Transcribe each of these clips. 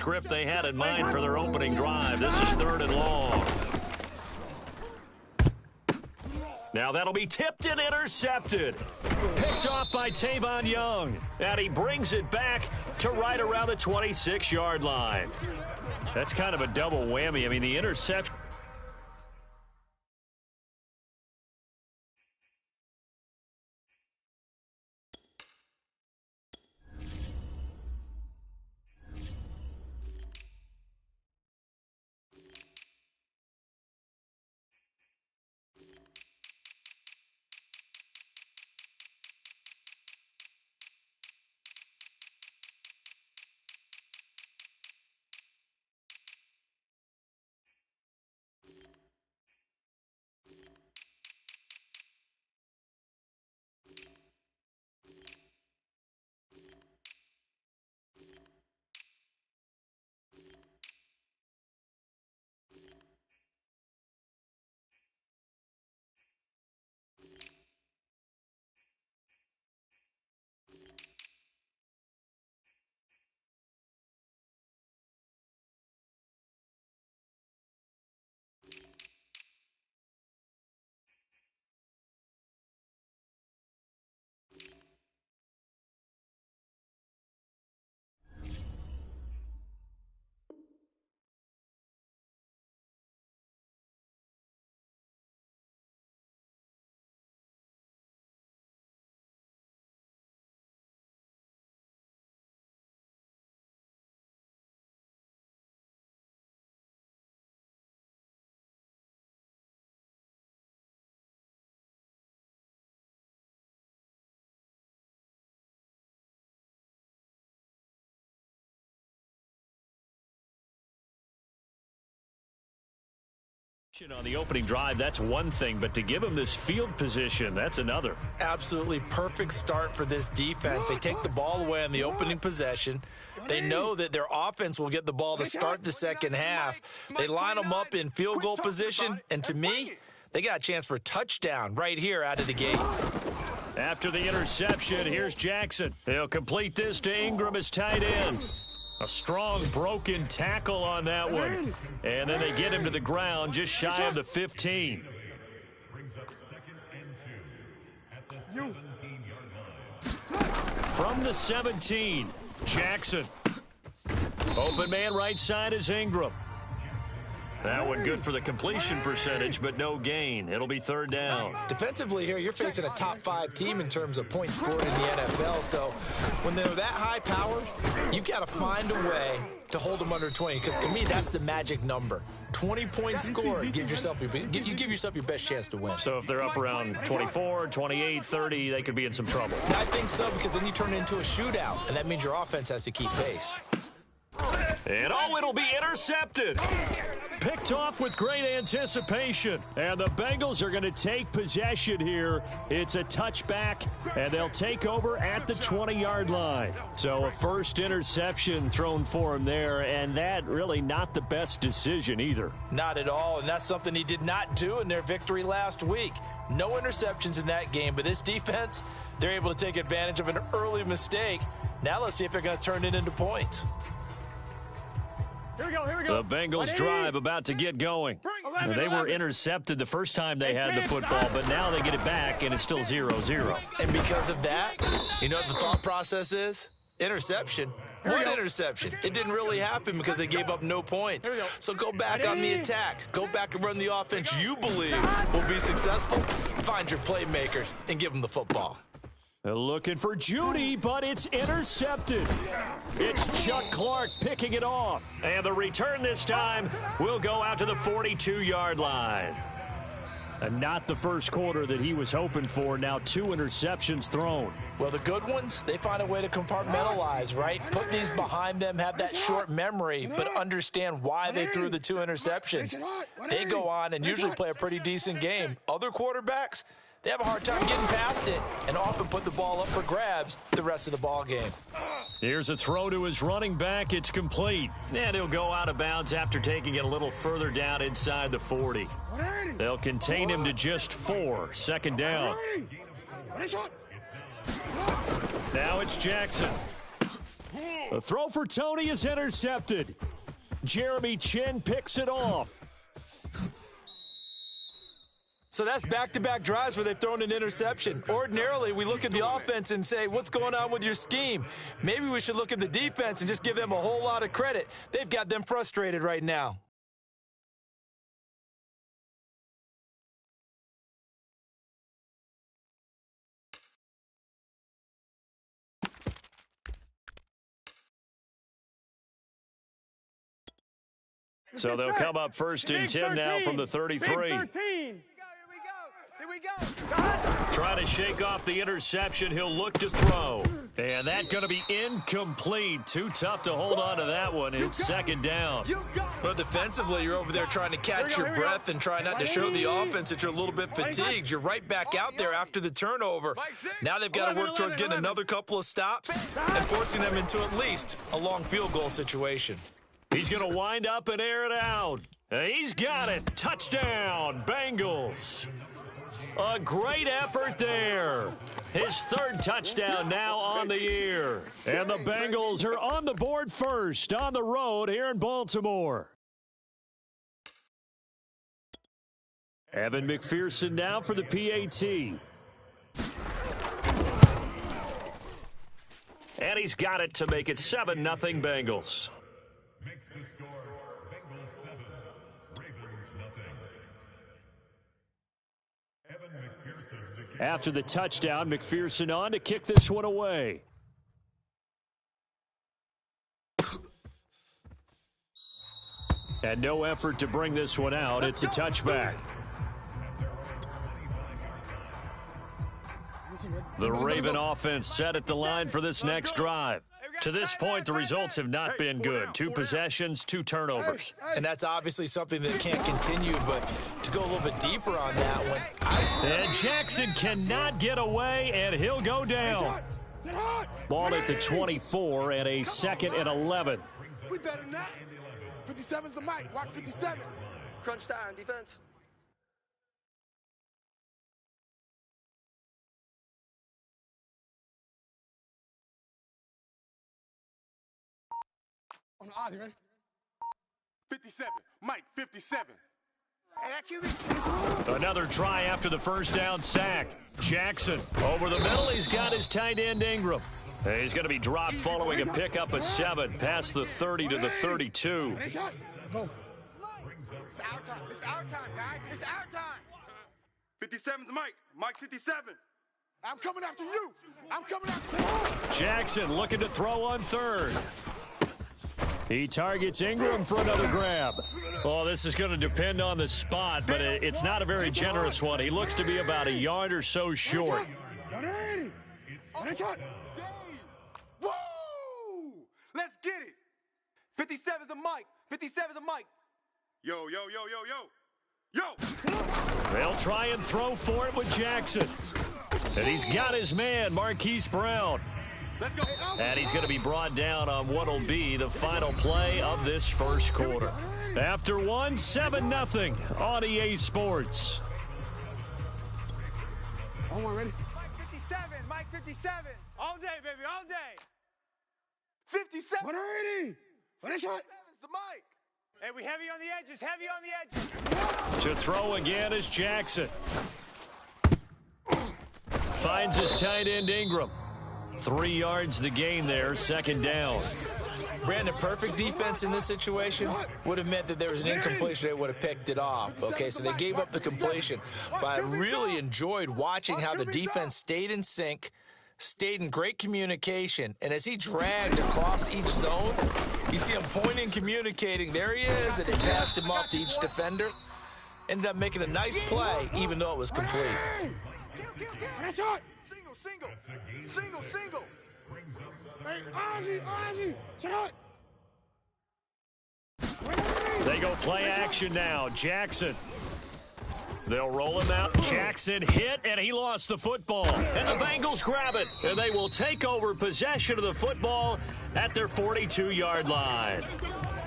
script they had in mind for their opening drive. This is 3rd and long. Now that'll be tipped and intercepted. Picked off by Tavon Young. And he brings it back to right around the 26-yard line. That's kind of a double whammy. I mean, the interception. On the opening drive, that's one thing, but to give him this field position, that's another. Absolutely perfect start for this defense. They take the ball away on the opening possession. They know that their offense will get the ball to start the second half. They line them up in field goal position, and to me, they got a chance for a touchdown right here out of the gate. After the interception, here's Jackson. He'll complete this to Ingram as tight end. A strong broken tackle on that one. And then they get him to the ground just shy of the 15. From the 17, Jackson. Open man right side is Ingram. That one good for the completion percentage, but no gain. It'll be 3rd down. Defensively here, you're facing a top-5 team in terms of points scored in the NFL. So when they're that high powered, you've got to find a way to hold them under 20. Because to me, that's the magic number. 20 points scored, you give yourself your best chance to win. So if they're up around 24, 28, 30, they could be in some trouble. I think so, because then you turn it into a shootout, and that means your offense has to keep pace. And it'll be intercepted. Picked off with great anticipation. And the Bengals are going to take possession here. It's a touchback, and they'll take over at the 20-yard line. So a first interception thrown for him there, and that really not the best decision either. Not at all, and that's something he did not do in their victory last week. No interceptions in that game, but this defense, they're able to take advantage of an early mistake. Now let's see if they're going to turn it into points. Here we go. The Bengals drive about to get going. They were intercepted the first time they had the football, but now they get it back, and it's still 0-0. And because of that, you know what the thought process is? Interception. What interception? It didn't really happen because they gave up no points. So go back on the attack. Go back and run the offense you believe will be successful. Find your playmakers and give them the football. Looking for Judy, but it's intercepted. It's Chuck Clark picking it off. And the return this time will go out to the 42-yard line. And not the first quarter that he was hoping for. Now 2 interceptions thrown. Well, the good ones, they find a way to compartmentalize, right? Put these behind them, have that short memory, but understand why they threw the 2 interceptions. They go on and usually play a pretty decent game. Other quarterbacks, they have a hard time getting past it and often put the ball up for grabs the rest of the ball game. Here's a throw to his running back. It's complete. And he'll go out of bounds after taking it a little further down inside the 40. They'll contain him to just 4. 2nd down. Now it's Jackson. The throw for Tony is intercepted. Jeremy Chin picks it off. So that's back-to-back drives where they've thrown an interception. Ordinarily, we look at the offense and say, what's going on with your scheme? Maybe we should look at the defense and just give them a whole lot of credit. They've got them frustrated right now. So they'll come up first and 10 now from the 33. Trying to shake off the interception. He'll look to throw. And that's going to be incomplete. Too tough to hold on to that one. It's second down. Well, defensively, you're over there trying to catch your breath and try not to show the offense that you're a little bit fatigued. You're right back out there after the turnover. Now they've got to work towards getting another couple of stops and forcing them into at least a long field goal situation. He's going to wind up and air it out. He's got it. Touchdown, Bengals. A great effort there. His third touchdown now on the year. And the Bengals are on the board first on the road here in Baltimore. Evan McPherson now for the PAT. And he's got it to make it 7-0 Bengals. Makes the score Bengals 7, Ravens nothing. Evan McPherson, the kicker. After the touchdown, McPherson on to kick this one away. And no effort to bring this one out. It's a touchback. The Raven offense set at the line for this next drive. To this point, the results have not been good. 2 possessions, 2 turnovers. And that's obviously something that can't continue, but to go a little bit deeper on that one. And Jackson cannot get away, and he'll go down. Ball at the 24 and a 2nd and 11. We better than that. 57's the mic. Watch 57. Crunch time, defense. On the odds, ready? 57. Mike, 57. Another try after the first down sack. Jackson over the middle. He's got his tight end Ingram. He's going to be dropped following a pickup of 7 past the 30 to the 32. Go. It's our time. It's our time, guys. It's our time. 57's Mike. Mike, 57. I'm coming after you. I'm coming after you. Jackson looking to throw on 3rd. He targets Ingram for another grab. Oh, this is going to depend on the spot, but it's not a very generous one. He looks to be about a yard or so short. Woo! Let's get it. 57's the mic. 57's the mic. Yo. They'll try and throw for it with Jackson. And he's got his man, Marquise Brown. Let's go. And he's going to be brought down on what will be the final play of this first quarter. After 7-0 on EA Sports. Hold on, ready? Mike 57, Mike 57. All day, baby, all day. 57. 180. What is it? 57's the mic. Hey, we heavy on the edges, heavy on the edges. To throw again is Jackson. Finds his tight end Ingram. 3 yards the gain there, 2nd down. Brandon, perfect defense in this situation would have meant that there was an incompletion. They would have picked it off. Okay, so they gave up the completion. But I really enjoyed watching how the defense stayed in sync, stayed in great communication. And as he dragged across each zone, you see him pointing, communicating. There he is, and they passed him off to each defender. Ended up making a nice play, even though it was complete. Single. Hey, Ozzy, shut up. They go play action now. Jackson. They'll roll him out. Jackson hit, and he lost the football. And the Bengals grab it, and they will take over possession of the football at their 42-yard line.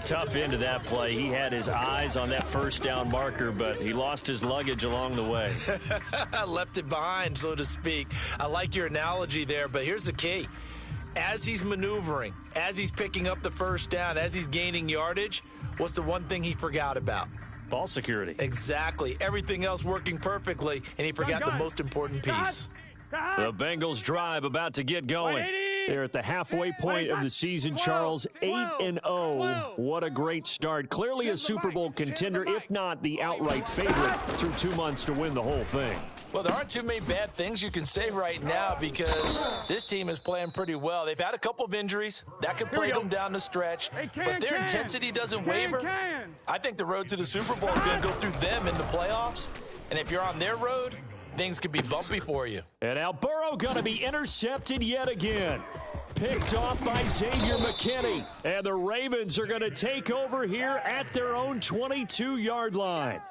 Tough end of that play. He had his eyes on that first down marker, but he lost his luggage along the way. Left it behind, so to speak. I like your analogy there, but here's the key. as he's maneuvering, as he's picking up the first down, as he's gaining yardage, what's the one thing he forgot about? Ball security. Exactly. Everything else working perfectly, and he forgot the most important piece. The Bengals drive about to get going. They're at the halfway point of the season, Charles. 8-0. What a great start. Clearly a Super Bowl contender, if not the outright favorite, through 2 months to win the whole thing. Well, there aren't too many bad things you can say right now because this team is playing pretty well. They've had a couple of injuries. That could play them down the stretch. But their intensity doesn't waver. I think the road to the Super Bowl is going to go through them in the playoffs. And if you're on their road, things could be bumpy for you. And now Burrow going to be intercepted yet again. Picked off by Xavier McKinney. And the Ravens are going to take over here at their own 22-yard line.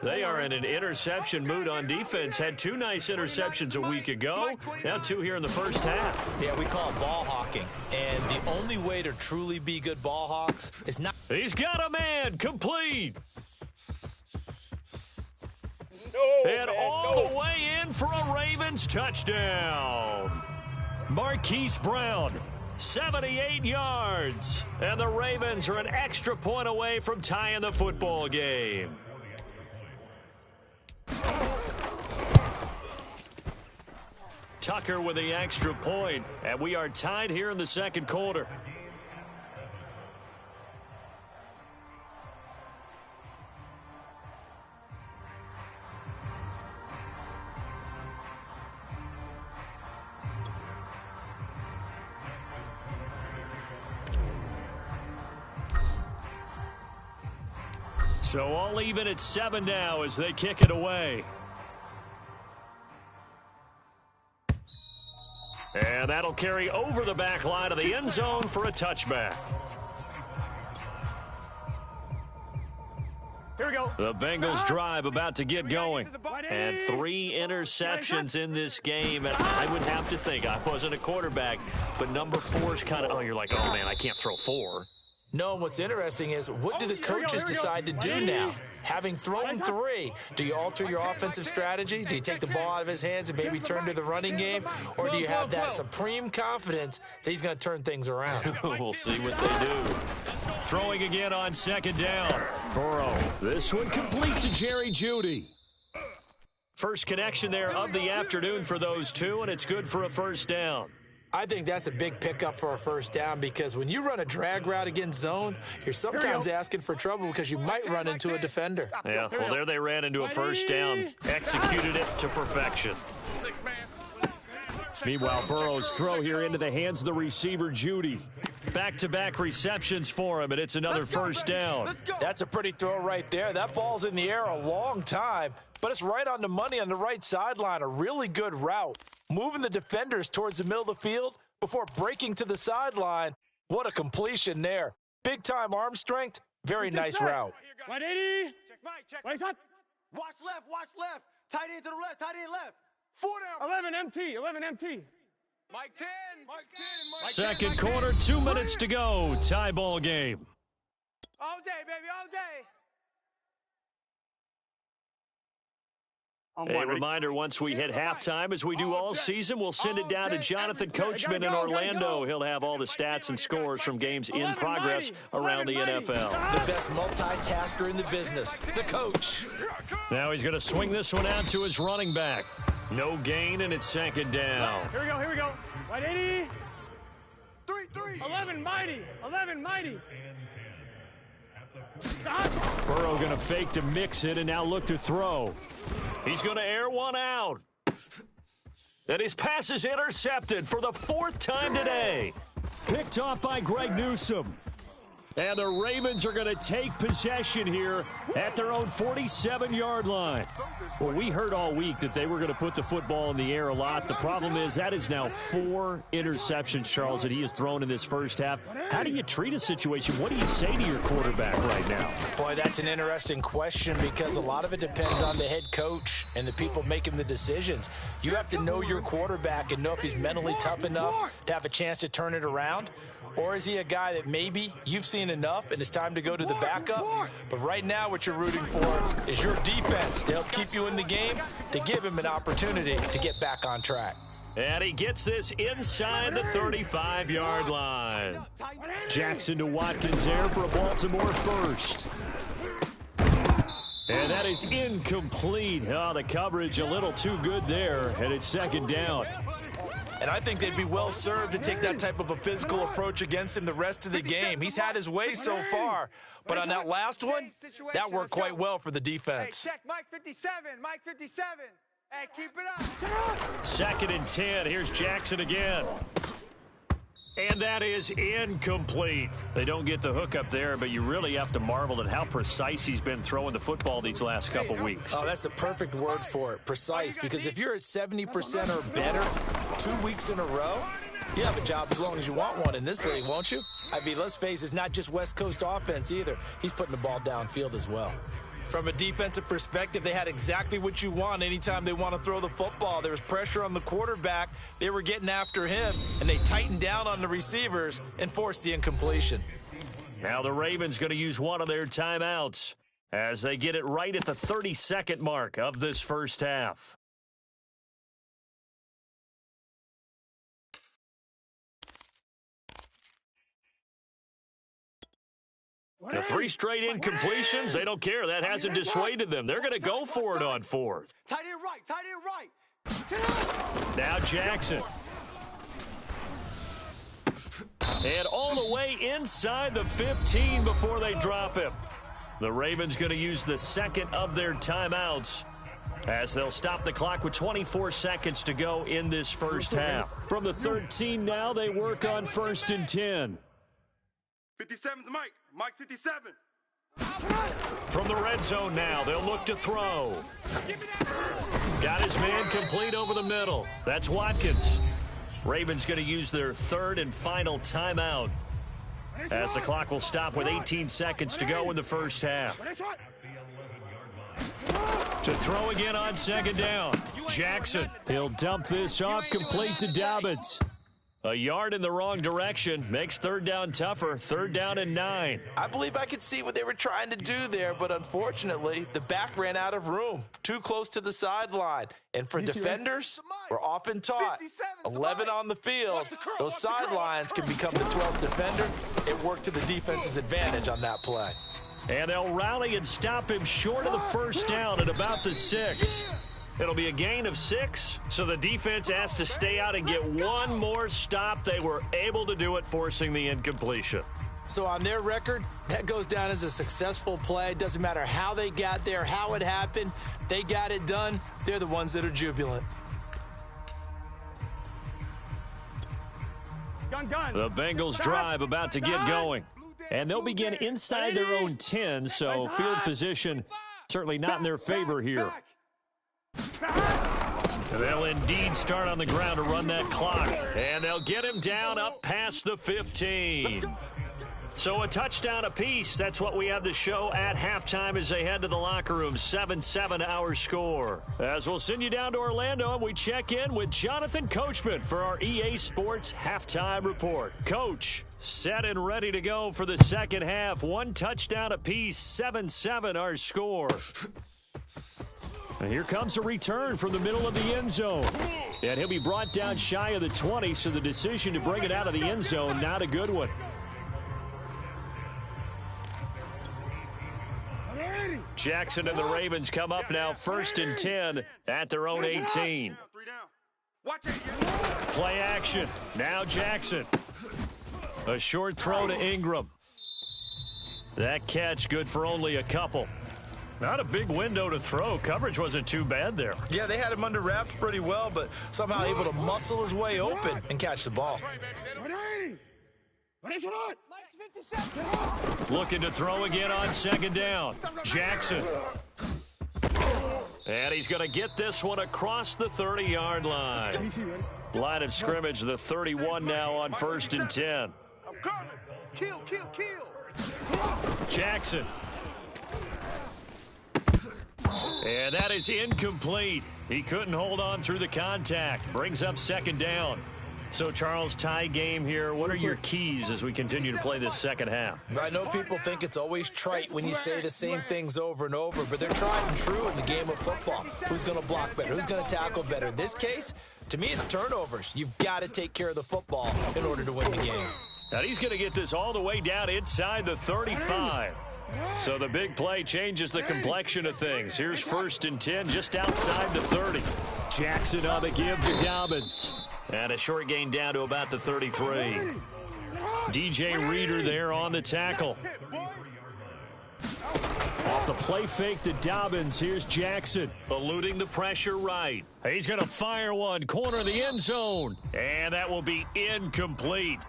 They are in an interception mood on defense. Had 2 nice interceptions a week ago. Now 2 here in the first half. Yeah, we call it ball hawking. And the only way to truly be good ball hawks is not... He's got a man. Complete. And all the way in for a Ravens touchdown. Marquise Brown, 78 yards. And the Ravens are an extra point away from tying the football game. Tucker with the extra point, and we are tied here in the second quarter. So all even at 7 now as they kick it away. And that'll carry over the back line of the end zone for a touchback. Here we go. The Bengals drive about to get going. And 3 interceptions in this game. And I would have to think, I wasn't a quarterback, but number 4 is kind of, oh, you're like, oh, man, I can't throw 4. No, what's interesting is what do the coaches decide to do now? Having thrown 3, do you alter your offensive strategy? Do you take the ball out of his hands and maybe turn to the running game? Or do you have that supreme confidence that he's going to turn things around? We'll see what they do. Throwing again on second down. Burrow. This one complete to Jerry Jeudy. First connection there of the afternoon for those 2, and it's good for a first down. I think that's a big pickup for a first down because when you run a drag route against zone, you're sometimes asking for trouble because you might run into a defender. Yeah, well, there they ran into a first down. Executed it to perfection. Meanwhile, Burrow's throw here into the hands of the receiver, Jeudy. Back-to-back receptions for him, and it's another first down. That's a pretty throw right there. That ball's in the air a long time, but it's right on the money on the right sideline. A really good route. Moving the defenders towards the middle of the field before breaking to the sideline. What a completion there. Big-time arm strength. Very nice route. 180. Check Mike, check. Wait, shot. Watch left. Tight end to the left, tight end left. 4 down. 11 MT, 11 MT. Mike 10. Mike 10. Mike Second 10, quarter, 2 minutes to go. Tie ball game. All day, baby, all day. A reminder, once we hit halftime, as we do all season, we'll send it down to Jonathan Coachman in Orlando. He'll have all the stats and scores from games in progress around the NFL. The best multitasker in the business, the coach. Now he's going to swing this one out to his running back. No gain, and it's second down. Here we go. 180. 3. 11 mighty. 11 mighty. Burrow going to fake to mix it and now look to throw. He's going to air one out. And his pass is intercepted for the 4th time today. Picked off by Greg Newsome. And the Ravens are going to take possession here at their own 47-yard line. Well, we heard all week that they were going to put the football in the air a lot. The problem is that is now 4 interceptions, Charles, that he has thrown in this first half. How do you treat a situation? What do you say to your quarterback right now? Boy, that's an interesting question because a lot of it depends on the head coach and the people making the decisions. You have to know your quarterback and know if he's mentally tough enough to have a chance to turn it around. Or is he a guy that maybe you've seen enough and it's time to go to the backup? But right now what you're rooting for is your defense to help keep you in the game, to give him an opportunity to get back on track. And he gets this inside the 35-yard line. Jackson to Watkins there for a Baltimore first. And that is incomplete. Oh, the coverage a little too good there, and it's second down. And I think they'd be well served to take that type of a physical approach against him the rest of the game. He's had his way so far, but on that last one, that worked quite well for the defense. Hey, check Mike 57, Mike 57. Hey, keep it up. Second and 10. Here's Jackson again. And that is incomplete. They don't get the hook up there, but you really have to marvel at how precise he's been throwing the football these last couple weeks. Oh, that's the perfect word for it, precise, because if you're at 70% or better 2 weeks in a row, you have a job as long as you want one in this league, won't you? I mean, let's face it, it's not just West Coast offense either. He's putting the ball downfield as well. From a defensive perspective, they had exactly what you want anytime they want to throw the football. There was pressure on the quarterback. They were getting after him, and they tightened down on the receivers and forced the incompletion. Now the Ravens going to use one of their timeouts as they get it right at the 30-second mark of this first half. The 3 straight incompletions, they don't care. That hasn't dissuaded them. They're going to go for it on fourth. Tight end right. Now Jackson. And all the way inside the 15 before they drop him. The Ravens going to use the second of their timeouts as they'll stop the clock with 24 seconds to go in this first half. From the 13 now, they work on 1st and 10. 57's Mike. Mike 57. From the red zone now, they'll look to throw. Got his man complete over the middle. That's Watkins. Ravens going to use their third and final timeout as the clock will stop with 18 seconds to go in the first half. To throw again on second down. Jackson. He'll dump this off complete to Dobbins. A yard in the wrong direction makes third down tougher. 3rd down and 9. I believe I could see what they were trying to do there, but unfortunately, the back ran out of room. Too close to the sideline. And for defenders, we're often taught 11 on the field. Those sidelines can become the 12th defender. It worked to the defense's advantage on that play. And they'll rally and stop him short of the first down at about the 6. It'll be a gain of 6, so the defense has to stay out and get one more stop. They were able to do it, forcing the incompletion. So on their record, that goes down as a successful play. It doesn't matter how they got there, how it happened. They got it done. They're the ones that are jubilant. The Bengals drive about to get going. And they'll begin inside their own 10, so field position certainly not in their favor here. They'll indeed start on the ground to run that clock. And they'll get him down up past the 15. So a touchdown apiece. That's what we have to show at halftime as they head to the locker room. 7-7 our score. As we'll send you down to Orlando and we check in with Jonathan Coachman for our EA Sports Halftime Report. Coach, set and ready to go for the second half. 1 touchdown apiece. 7-7 our score. And here comes a return from the middle of the end zone. And he'll be brought down shy of the 20, so the decision to bring it out of the end zone, not a good one. Jackson and the Ravens come up now 1st and 10 at their own 18. Play action. Now Jackson. A short throw to Ingram. That catch good for only a couple. Not a big window to throw. Coverage wasn't too bad there. Yeah, they had him under wraps pretty well, but somehow able to muscle his way open and catch the ball. Looking to throw again on second down. Jackson. And he's going to get this one across the 30-yard line. Line of scrimmage, the 31 now on 1st and 10. Kill. Jackson. And that is incomplete. He couldn't hold on through the contact. Brings up second down. So, Charles, tie game here. What are your keys as we continue to play this second half? I know people think it's always trite when you say the same things over and over, but they're tried and true in the game of football. Who's going to block better? Who's going to tackle better? In this case, to me, it's turnovers. You've got to take care of the football in order to win the game. And he's going to get this all the way down inside the 35. So the big play changes the complexion of things. Here's 1st and 10 just outside the 30. Jackson on the give to Dobbins. And a short gain down to about the 33. DJ Reader there on the tackle. Off the play fake to Dobbins. Here's Jackson. Eluding the pressure right. He's going to fire one. Corner of the end zone. And that will be incomplete.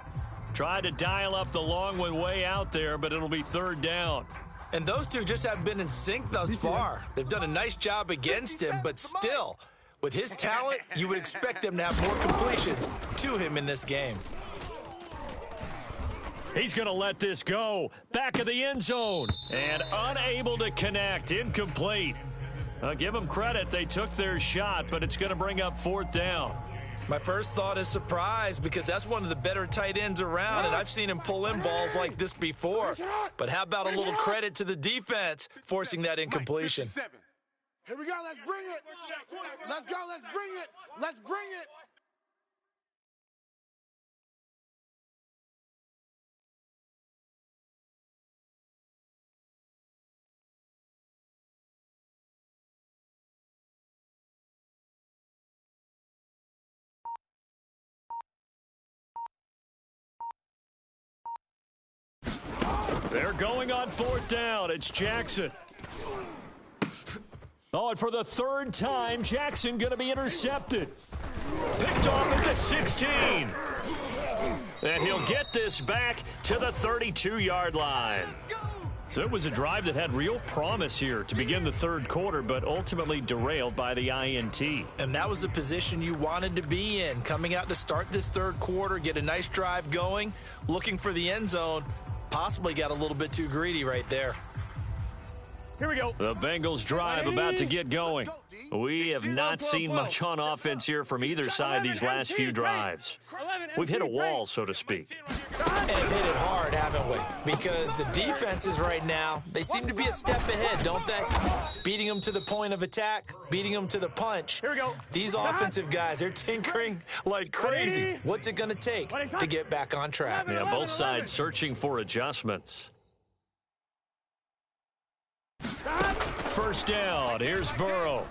Tried to dial up the long one way out there, but it'll be 3rd down. And those two just haven't been in sync thus far. They've done a nice job against him, but still, with his talent, you would expect them to have more completions to him in this game. He's going to let this go. Back of the end zone. And unable to connect. Incomplete. Give them credit. They took their shot, but it's going to bring up 4th down. My first thought is surprise because that's one of the better tight ends around, and I've seen him pull in balls like this before. But how about a little credit to the defense forcing that incompletion? Here we go. Let's bring it. Let's go. Let's bring it. Let's bring it. They're going on 4th down. It's Jackson. Oh, and for the 3rd time, Jackson going to be intercepted. Picked off at the 16. And he'll get this back to the 32-yard line. So it was a drive that had real promise here to begin the 3rd quarter, but ultimately derailed by the INT. And that was the position you wanted to be in, coming out to start this 3rd quarter, get a nice drive going, looking for the end zone. Possibly got a little bit too greedy right there. Here we go. The Bengals drive about to get going. We have not seen much on offense here from either side these last few drives. We've hit a wall, so to speak. And hit it hard, haven't we? Because the defenses right now, they seem to be a step ahead, don't they? Beating them to the point of attack, beating them to the punch. Here we go. These offensive guys, they're tinkering like crazy. What's it going to take to get back on track? Yeah, both sides searching for adjustments. 1st down. Here's Burrow.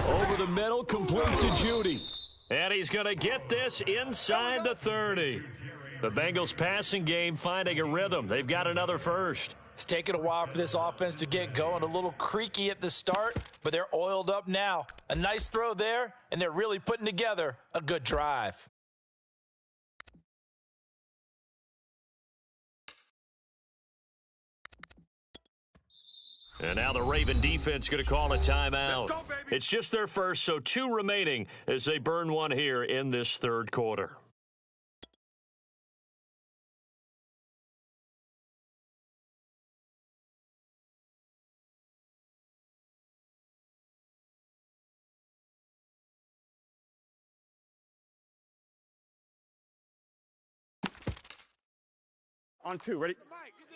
Over the middle, complete to Judy. And he's going to get this inside the 30. The Bengals passing game finding a rhythm. They've got another first. It's taken a while for this offense to get going. A little creaky at the start, but they're oiled up now. A nice throw there, and they're really putting together a good drive. And now the Raven defense going to call a timeout. It's just their first, so 2 remaining as they burn one here in this 3rd quarter. On 2, ready?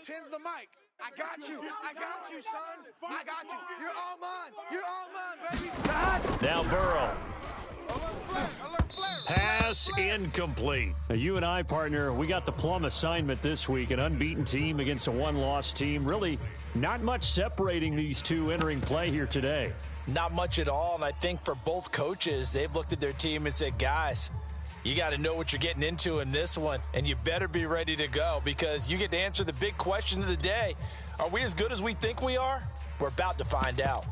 Tens the mic. I got you. I got you, son. I got you. You're all mine. You're all mine, baby. Now Burrow. Pass incomplete. Now, you and I, partner, we got the plum assignment this week. An unbeaten team against a one-loss team. Really not much separating these two entering play here today. Not much at all, and I think for both coaches, they've looked at their team and said, guys, you got to know what you're getting into in this one, and you better be ready to go because you get to answer the big question of the day. Are we as good as we think we are? We're about to find out.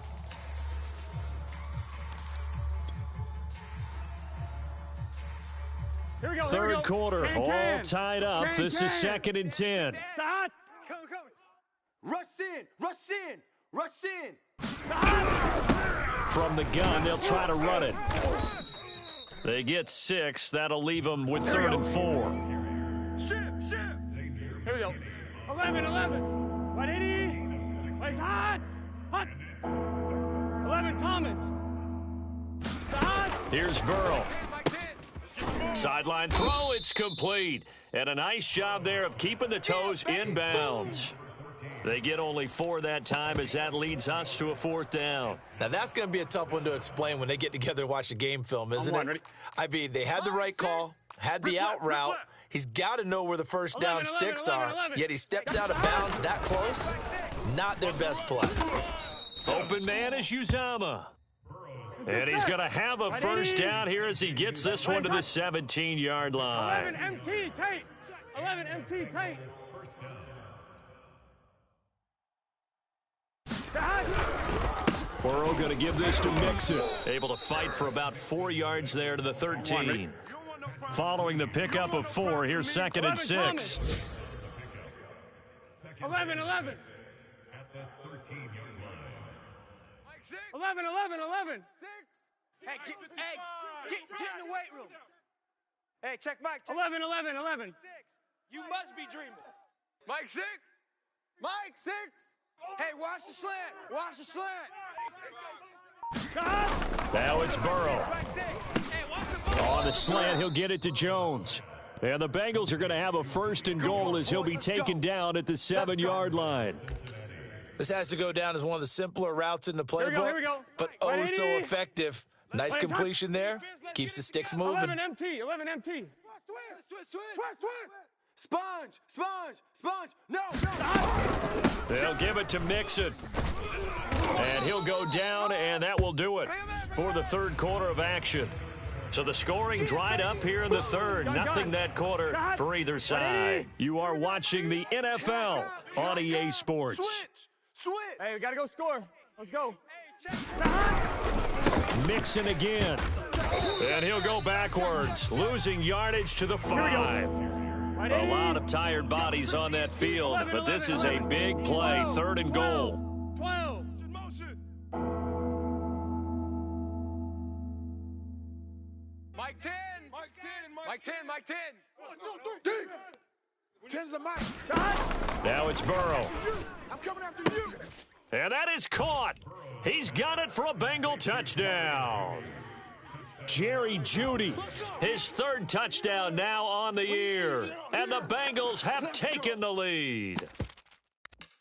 Here we go. Third quarter, all tied up. This is 2nd and 10. Come. Rush in. Rush in. Rush in. From the gun, they'll try to run it. They get 6. That'll leave them with 3rd and 4. Shift. Here we go. 11. 180. Plays hot. 11, Thomas. Here's Burrow. Sideline throw, it's complete. And a nice job there of keeping the toes in bounds. They get only 4 that time as that leads us to a 4th down. Now, that's going to be a tough one to explain when they get together and watch the game film, isn't it? I mean, they had the right call, had the out route. He's got to know where the first down sticks are, yet he steps out of bounds that close. Not their best play. Open man is Uzama. And he's going to have a first down here as he gets this one to the 17-yard line. 11 MT tight. 11 MT tight. Burrow going to give this to Mixon. Able to fight for about 4 yards there to the 13. Following the pickup of 4, here's 2nd and 6. 11. 11 Hey, get in the weight room. Hey, check Mike. 11. You must be dreaming. Mike 6. Mike 6. Hey, watch the slant. Watch the slant. Now it's Burrow. On the slant, he'll get it to Jones. And the Bengals are going to have a 1st and goal as he'll be taken down at the 7-yard line. This has to go down as one of the simpler routes in the playbook, Here we go. but oh so effective. Nice completion there. Keeps the sticks moving. 11 MT. Twist. Sponge. No. They'll give it to Mixon. And he'll go down, and that will do it for the 3rd quarter of action. So the scoring dried up here in the 3rd. Nothing that quarter for either side. You are watching the NFL on EA Sports. Switch. Hey, we got to go score. Let's go. Mixon again. And he'll go backwards, losing yardage to the 5. A lot of tired bodies on that field, but this is a big play, 3rd and goal. 12. Mike 10. Mike 10. 1, 2, 3. 10's the Mike. Now it's Burrow. I'm coming after you. And that is caught. He's got it for a Bengal touchdown. Jerry Jeudy, his 3rd touchdown now on the year. And the Bengals have taken the lead.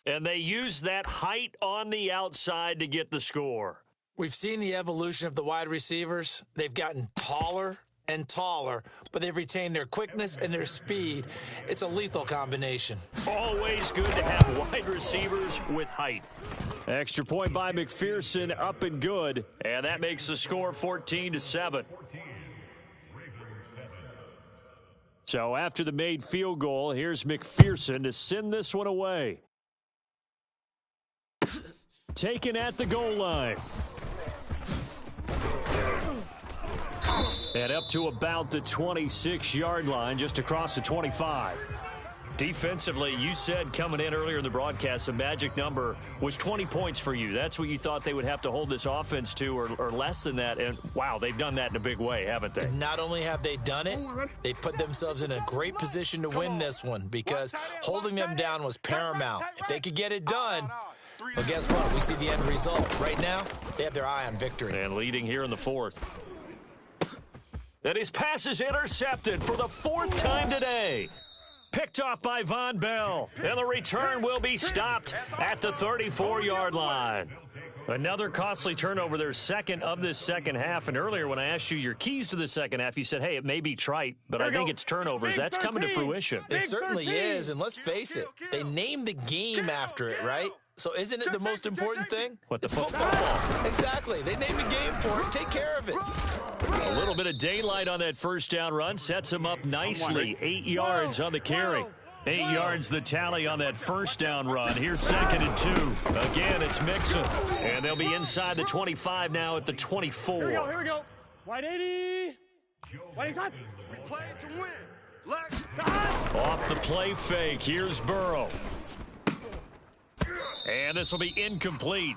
And they use that height on the outside to get the score. We've seen the evolution of the wide receivers. They've gotten taller and taller, but they've retained their quickness and their speed. It's a lethal combination. Always good to have wide receivers with height. Extra point by McPherson, up and good, and that makes the score 14-7. So after the made field goal, here's McPherson to send this one away. Taken at the goal line. And up to about the 26-yard line, just across the 25. Defensively, you said coming in earlier in the broadcast, the magic number was 20 points for you. That's what you thought they would have to hold this offense to, or less than that. And, wow, they've done that in a big way, haven't they? And not only have they done it, they put themselves in a great position to win this one because holding them down was paramount. If they could get it done, well, guess what? We see the end result. Right now, they have their eye on victory. And leading here in the 4th. And his pass is intercepted for the 4th time today. Picked off by Von Bell. And the return will be stopped at the 34-yard line. Another costly turnover, their 2nd of this second half. And earlier when I asked you your keys to the second half, you said, hey, it may be trite, but I think it's turnovers. That's coming to fruition. It certainly is, and let's face it, they named the game after it, right? So isn't it the most important thing? What, the it's football? Exactly. They named the game for it. Take care of it. A little bit of daylight on that first down run sets him up nicely. 8 yards on the carry. 8 yards the tally on that first down run. Here's 2nd and 2. Again, it's Mixon. And they'll be inside the 25 now at the 24. Here we go. White 80. White 80. We play to win. Let's Off the play fake. Here's Burrow. And this will be incomplete.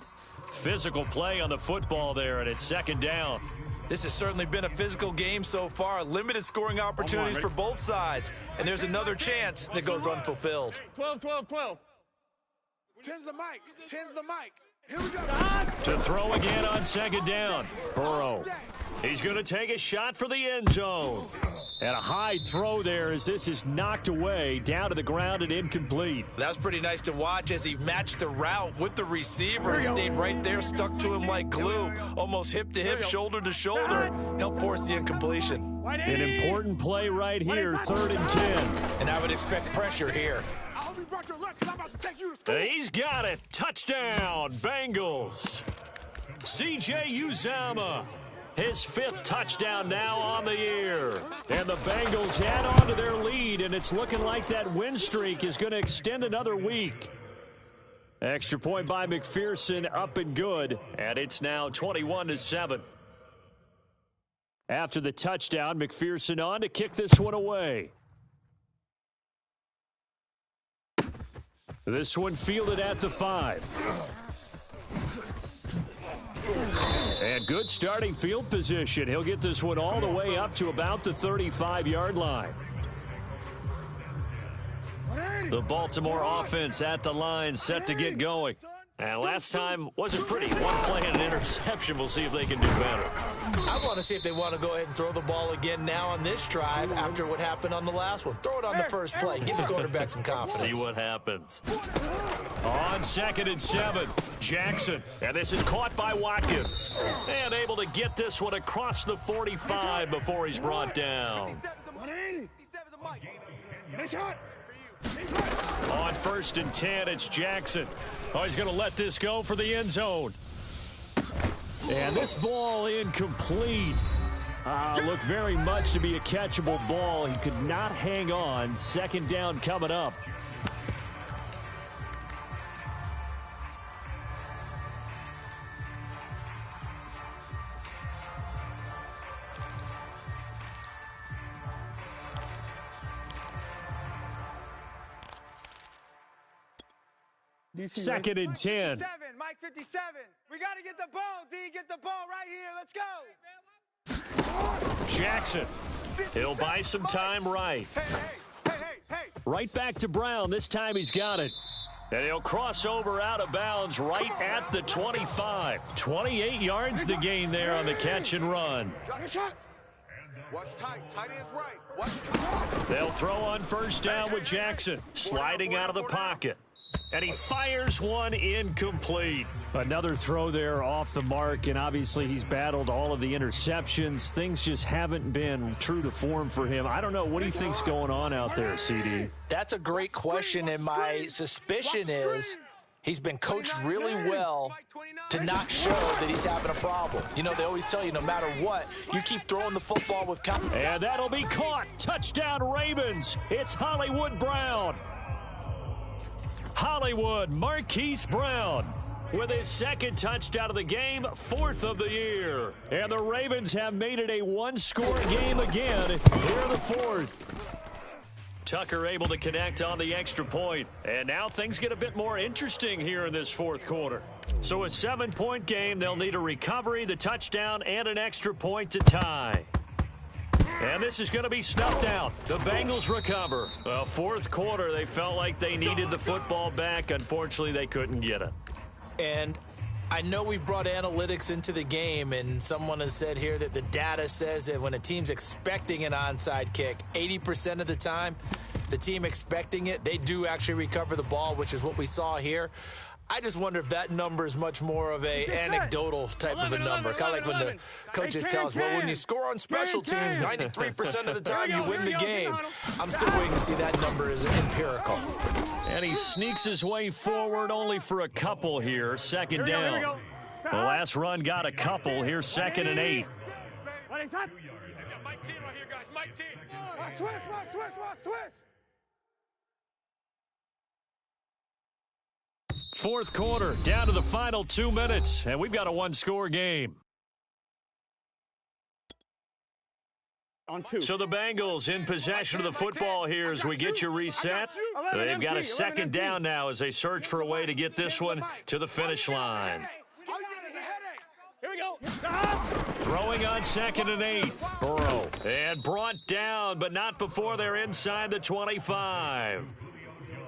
Physical play on the football there, and it's 2nd down. This has certainly been a physical game so far. Limited scoring opportunities for both sides. And there's another chance that goes unfulfilled. 12. 10's the Mike. 10's the Mike. Here we go. To throw again on 2nd down. Burrow. He's going to take a shot for the end zone. And a high throw there as this is knocked away, down to the ground and incomplete. That's pretty nice to watch as he matched the route with the receiver and stayed right there, stuck to him like glue, almost hip to hip, shoulder to shoulder, helped force the incompletion. An important play right here, 3rd and 10. And I would expect pressure here. I hope you brought your lunch because I'm about to take you to school. He's got it. Touchdown, Bengals. C.J. Uzomah. His 5th touchdown now on the year. And the Bengals add on to their lead, and it's looking like that win streak is going to extend another week. Extra point by McPherson, up and good. And it's now 21-7. After the touchdown, McPherson on to kick this one away. This one fielded at the 5. And good starting field position. He'll get this one all the way up to about the 35-yard line. The Baltimore offense at the line, set to get going. And last time wasn't pretty. One play and an interception. We'll see if they can do better. I want to see if they want to go ahead and throw the ball again now on this drive after what happened on the last one. Throw it on the first play. Give the quarterback some confidence. See what happens. On 2nd and 7, Jackson. And this is caught by Watkins. And able to get this one across the 45 before he's brought down. On 1st and 10, it's Jackson. Oh, he's going to let this go for the end zone. And this ball incomplete. Looked very much to be a catchable ball. He could not hang on. 2nd down coming up. Second and 10. Mike 57. We got to get the ball, D. Get the ball right here. Let's go. Jackson. He'll buy some time right. Hey. Right back to Brown. This time he's got it. And he'll cross over out of bounds right at the 25. 28 yards the gain there on the catch and run. Watch tight. Tight ends right. Watch. They'll throw on 1st down with Jackson. Sliding out of the pocket. And he fires one incomplete. Another throw there off the mark, and obviously he's battled all of the interceptions. Things just haven't been true to form for him. I don't know. What do you think's going on out there, CD? That's a great question, and my suspicion is he's been coached really well to not show that he's having a problem. You know, they always tell you no matter what, you keep throwing the football with confidence. And that'll be caught. Touchdown, Ravens. It's Hollywood Brown. Hollywood Marquise Brown with his 2nd touchdown of the game, 4th of the year. And the Ravens have made it a one-score game again here in the 4th. Tucker able to connect on the extra point. And now things get a bit more interesting here in this 4th quarter. So a 7-point game, they'll need a recovery, the touchdown, and an extra point to tie. And this is going to be snuffed out. The Bengals recover. Well, 4th quarter, they felt like they needed the football back. Unfortunately, they couldn't get it. And I know we brought analytics into the game, and someone has said here that the data says that when a team's expecting an onside kick, 80% of the time, the team expecting it, they do actually recover the ball, which is what we saw here. I just wonder if that number is much more of a anecdotal type of a number. Kind of like when the coaches tell us, well, when you score on special teams, 93% of the time you win the game. I'm still waiting to see that number is empirical. And he sneaks his way forward only for a couple here. 2nd down. The last run got a couple. Here's 2nd and 8. Mike 10 right here, guys. Mike 10. Watch twist. 4th quarter, down to the final 2 minutes, and we've got a one-score game. So the Bengals in possession of the football here as we get you reset. They've got a 2nd down now as they search for a way to get this one to the finish line. Here we go. Throwing on 2nd and 8. Burrow. And brought down, but not before they're inside the 25.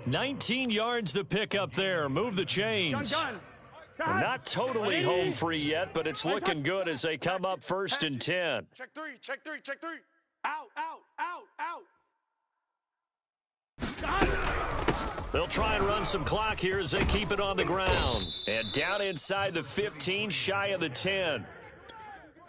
19 yards to pick up there. Move the chains. They're not totally home free yet, but it's looking good as they come up 1st and 10. Check three. Out, out, out, out. They'll try and run some clock here as they keep it on the ground. And down inside the 15, shy of the 10.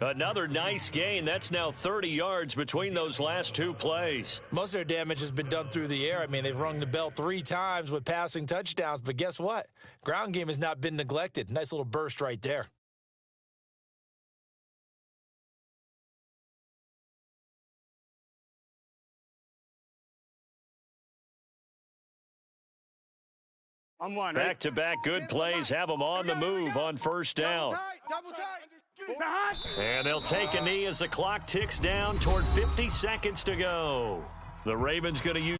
Another nice gain. That's now 30 yards between those last two plays. Most of their damage has been done through the air. I mean, they've rung the bell 3 times with passing touchdowns, but guess what? Ground game has not been neglected. Nice little burst right there. I'm one. Back-to-back good plays have them on the move on first down. Double tight. And they'll take a knee as the clock ticks down toward 50 seconds to go. The Ravens going to use